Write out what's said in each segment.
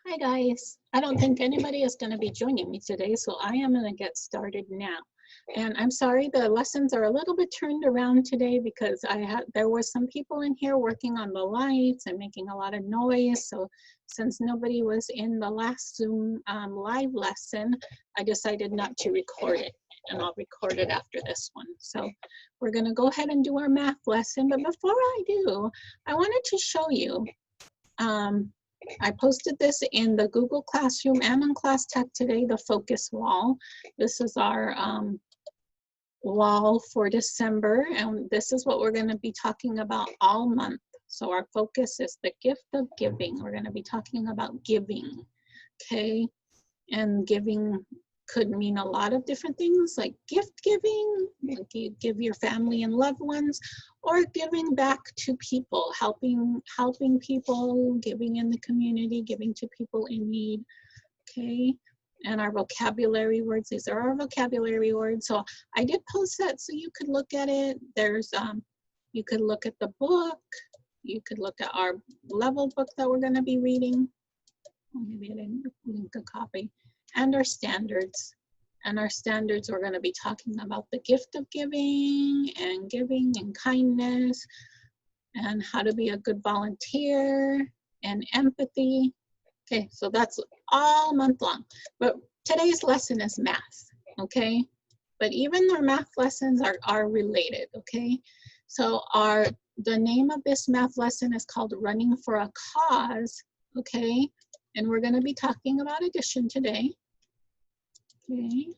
Hi guys. I don't think anybody is going to be joining me today, so I am going to get started now. And I'm sorry the lessons are a little bit turned around today because there was some people in here working on the lights and making a lot of noise. So since nobody was in the last Zoom live lesson, I decided not to record it, and I'll record it after this one. So we're going to go ahead and do our math lesson. But before I do, I wanted to show you I posted this in the Google Classroom and on Class Tech today, the focus wall. This is our wall for December, and this is what we're going to be talking about all month. So our focus is the gift of giving. We're going to be talking about giving, okay? And giving could mean a lot of different things, like gift giving, like you give your family and loved ones, or giving back to people, helping people, giving in the community, giving to people in need, okay? And our vocabulary words, these are our vocabulary words. So I did post that so you could look at it. There's, you could look at the book, you could look at our level book that we're gonna be reading. Oh, maybe I didn't link a copy. And our standards. And our standards, we're going to be talking about the gift of giving and kindness and how to be a good volunteer and empathy. Okay, so that's all month long. But today's lesson is math, okay? But even our math lessons are related, okay? So the name of this math lesson is called Running for a Cause, okay? And we're going to be talking about addition today. Okay,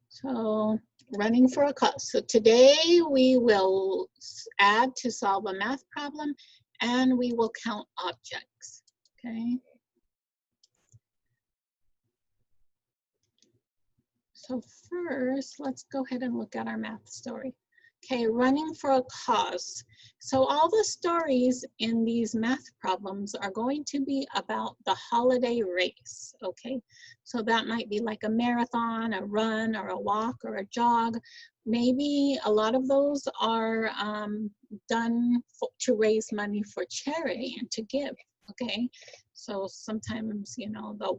so running for a cause. So today we will add to solve a math problem and we will count objects. Okay. So first, let's go ahead and look at our math story. Okay, running for a cause. So all the stories in these math problems are going to be about the holiday race, okay? So that might be like a marathon, a run, or a walk, or a jog. Maybe a lot of those are done to raise money for charity and to give, okay? So sometimes, you know, the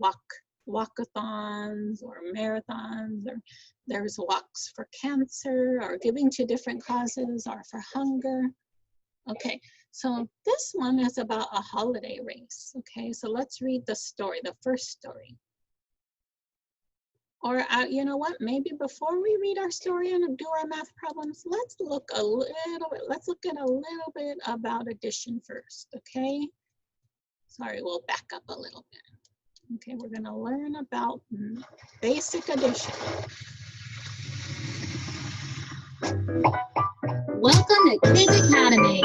walkathons or marathons, or there's walks for cancer or giving to different causes or for hunger. Okay, so this one is about a holiday race. Okay, so let's read the story, the first story. Or you know what, maybe before we read our story and do our math problems, let's look at a little bit about addition first, okay? Sorry, we'll back up a little bit. Okay, we're going to learn about basic addition. Welcome to Kids Academy.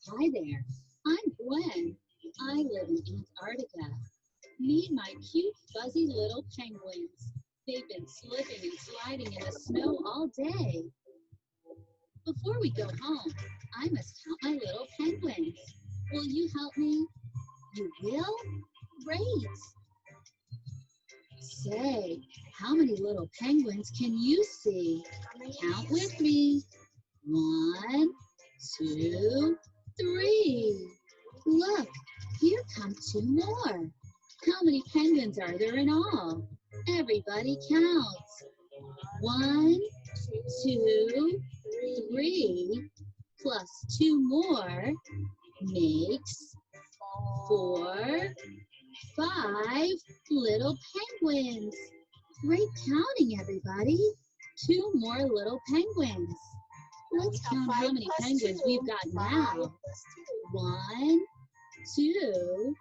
Hi there, I'm Gwen. I live in Antarctica. Meet my cute, fuzzy little penguins. They've been slipping and sliding in the snow all day. Before we go home, I must count my little penguins. Will you help me? You will? Great. Say, how many little penguins can you see? Count with me. 1, 2, 3. Look, here come 2 more. How many penguins are there in all? Everybody counts. 1, 2, 3, plus 2 more makes 4, 5 little penguins. Great counting, everybody. 2 more little penguins. Let's count how many penguins we've got now. 1, 2,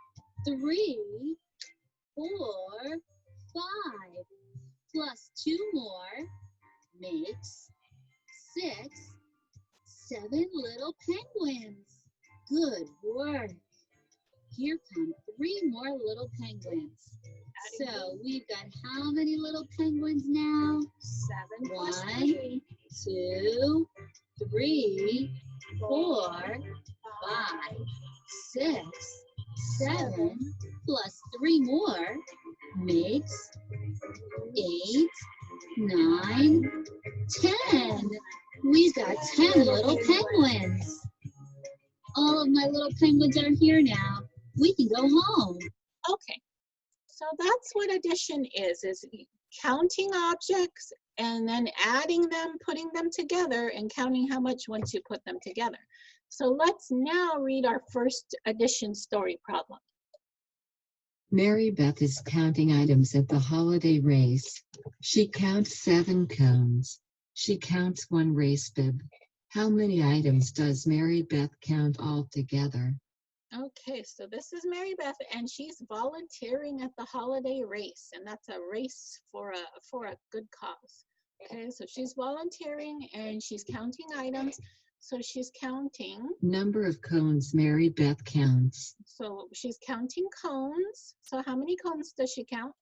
3, 4, 5. Plus 2 more makes 6, 7 little penguins. Good work. Here come 3 more little penguins. So we've got how many little penguins now? 7 plus 1, 3. 2, 3, 4, 5, 6, 7 plus 3 more makes 8, 9, 10. We've got 10 little penguins. All of my little penguins are here now. We can go home. Okay, so that's what addition is counting objects and then adding them, putting them together, and counting how much once you put them together. So let's now read our first addition story problem. Mary Beth is counting items at the holiday race. She counts 7 cones. She counts 1 race bib. How many items does Mary Beth count altogether? Okay, so this is Mary Beth, and she's volunteering at the holiday race, and that's a race for a good cause. Okay, so she's volunteering and she's counting items. So she's counting. Number of cones Mary Beth counts. So she's counting cones. So how many cones does she count?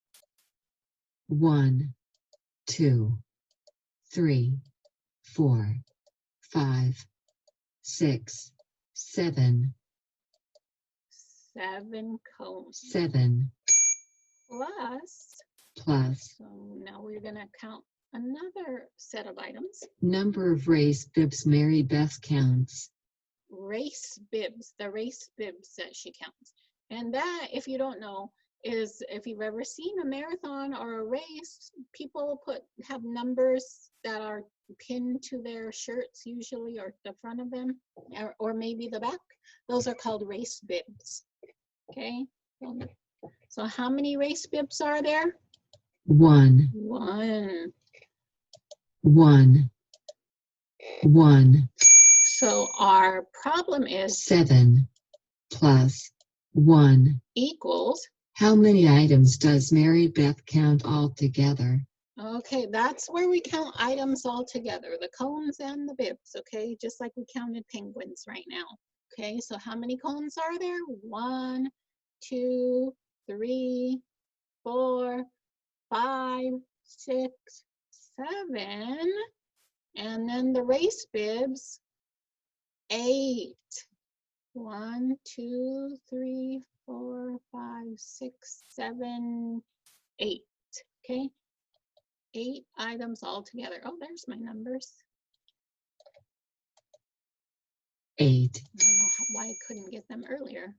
1, 2, 3, 4, 5, 6, 7. 7 cones. 7. Plus. So now we're going to count another set of items. Number of race bibs Mary Beth counts. Race bibs, the race bibs that she counts. And that, if you don't know, is if you've ever seen a marathon or a race, people have numbers that are pinned to their shirts usually, or the front of them, or maybe the back. Those are called race bibs. Okay, so how many race bibs are there? 1. 1. 1. 1. So our problem is 7 plus 1 equals. How many items does Mary Beth count altogether? Okay, that's where we count items all together, the cones and the bibs, okay? Just like we counted penguins right now. Okay, so how many cones are there? 1, 2, 3, 4, 5, 6, 7. And then the race bibs, 8. 1, 2, 3, 4, 5, 6, 7, 8. Okay, 8 items all together. Oh, there's my numbers. 8. I don't know why I couldn't get them earlier.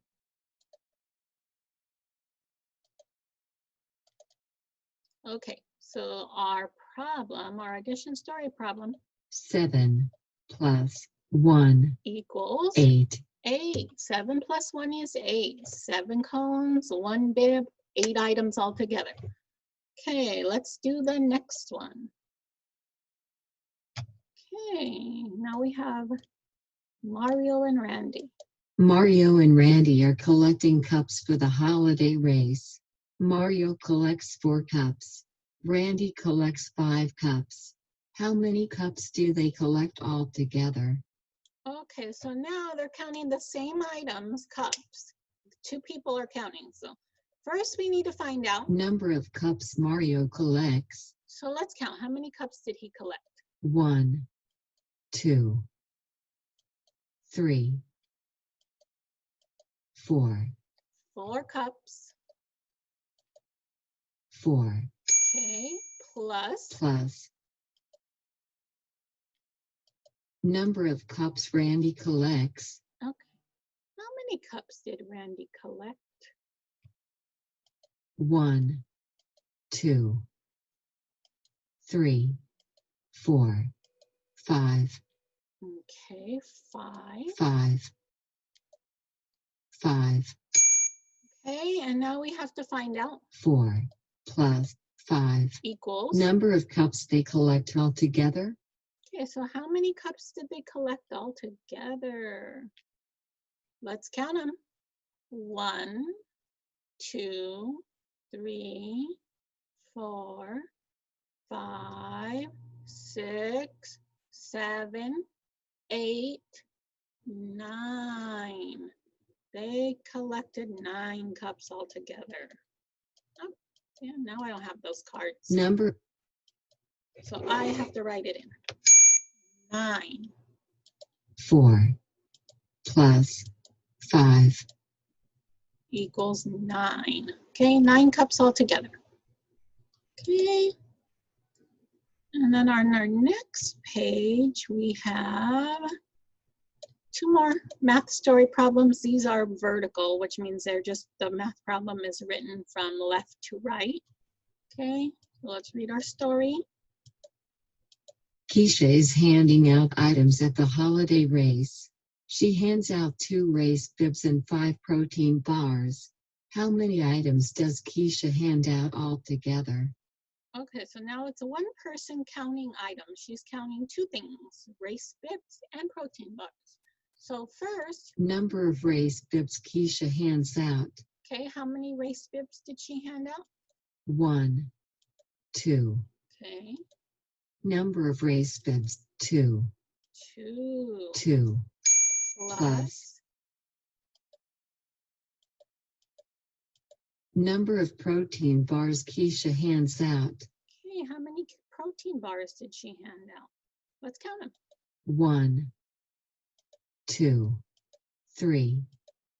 Okay, so our problem, our addition story problem. 7 plus 1 Equals 8. 8. 7 plus 1 is 8. 7 cones, 1 bib, 8 items all together. Okay, let's do the next one. Okay, now we have Mario and Randy. Mario and Randy are collecting cups for the holiday race. Mario collects 4 cups. Randy collects 5 cups. How many cups do they collect altogether? Okay, so now they're counting the same items, cups. 2 people are counting. So first we need to find out Number of cups Mario collects. So let's count. How many cups did he collect? 1, 2, 3, 4. 4 cups. 4. Okay, plus. Plus. Number of cups Randy collects. Okay. How many cups did Randy collect? 1, 2, 3, 4, 5. Okay, 5. 5. 5. Okay, and now we have to find out 4 plus 5 equals. Number of cups they collect altogether. Okay, so how many cups did they collect all together? Let's count them. 1, 2, 3, 4, 5, 6, 7, 8, 9. They collected 9 cups altogether. Oh, yeah, now I don't have those cards. Number. So I have to write it in. 9. 4 plus 5 equals 9. Okay, 9 cups altogether. Okay. And then on our next page, we have 2 more math story problems. These are vertical, which means they're just, the math problem is written from left to right. Okay, so let's read our story. Keisha is handing out items at the holiday race. She hands out 2 race bibs and 5 protein bars. How many items does Keisha hand out altogether? Okay, so now it's a 1 person counting items. She's counting 2 things, race bibs and protein bars. So first, Number of race bibs Keisha hands out. okay, how many race bibs did she hand out? 1, 2. Okay, Number of race bibs 2. 2 2 plus, plus. Number of protein bars Keisha hands out. okay, how many protein bars did she hand out? Let's count them. 1, 2, 3,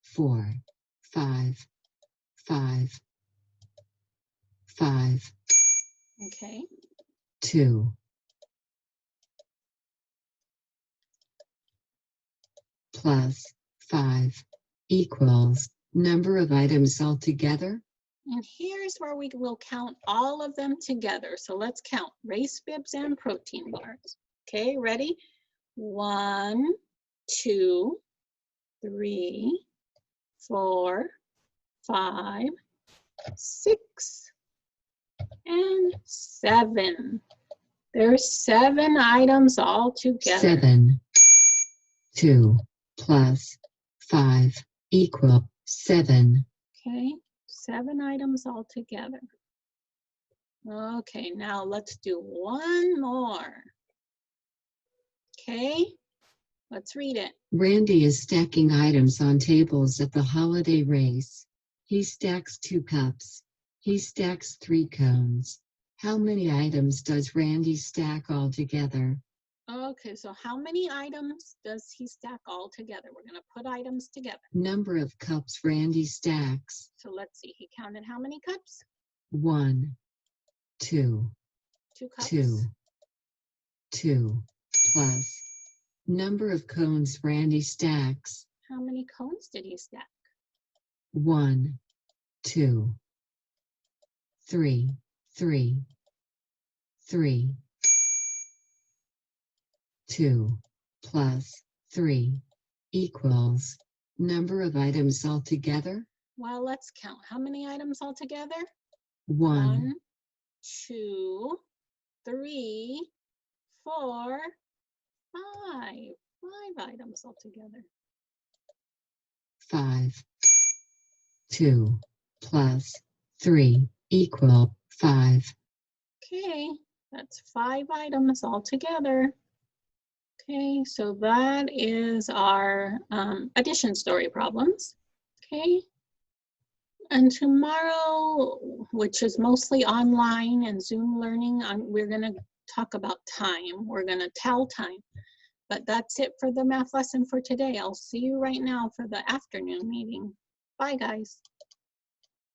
4, 5, 5, 5, Okay, 2. Plus 5 equals number of items altogether. and here's where we will count all of them together. So let's count race bibs and protein bars. Okay, ready? 1, 2, 3, 4, 5, 6, and 7. There's 7 items all together. 7. 2 plus 5 equal 7. Okay, 7 items all together. Okay, now let's do 1 more. Okay, let's read it. Randy is stacking items on tables at the holiday race. He stacks 2 cups. He stacks 3 cones. How many items does Randy stack altogether? Okay, so how many items does he stack all together? We're gonna put items together. Number of cups Randy stacks. So let's see, he counted how many cups? 1, 2, 2 cups. 2. 2 plus number of cones Randy stacks. How many cones did he stack? 1, 2, 3, 3, 3. 2 plus 3 equals number of items altogether. Well, let's count. How many items all together? 1, 2, 3, 4, 5. 5 items all together. 5. 2 plus 3 equal 5. Okay, that's 5 items all together. Okay, so that is our addition story problems. Okay, and tomorrow, which is mostly online and Zoom learning, we're going to talk about time. We're going to tell time. But that's it for the math lesson for today. I'll see you right now for the afternoon meeting. Bye, guys.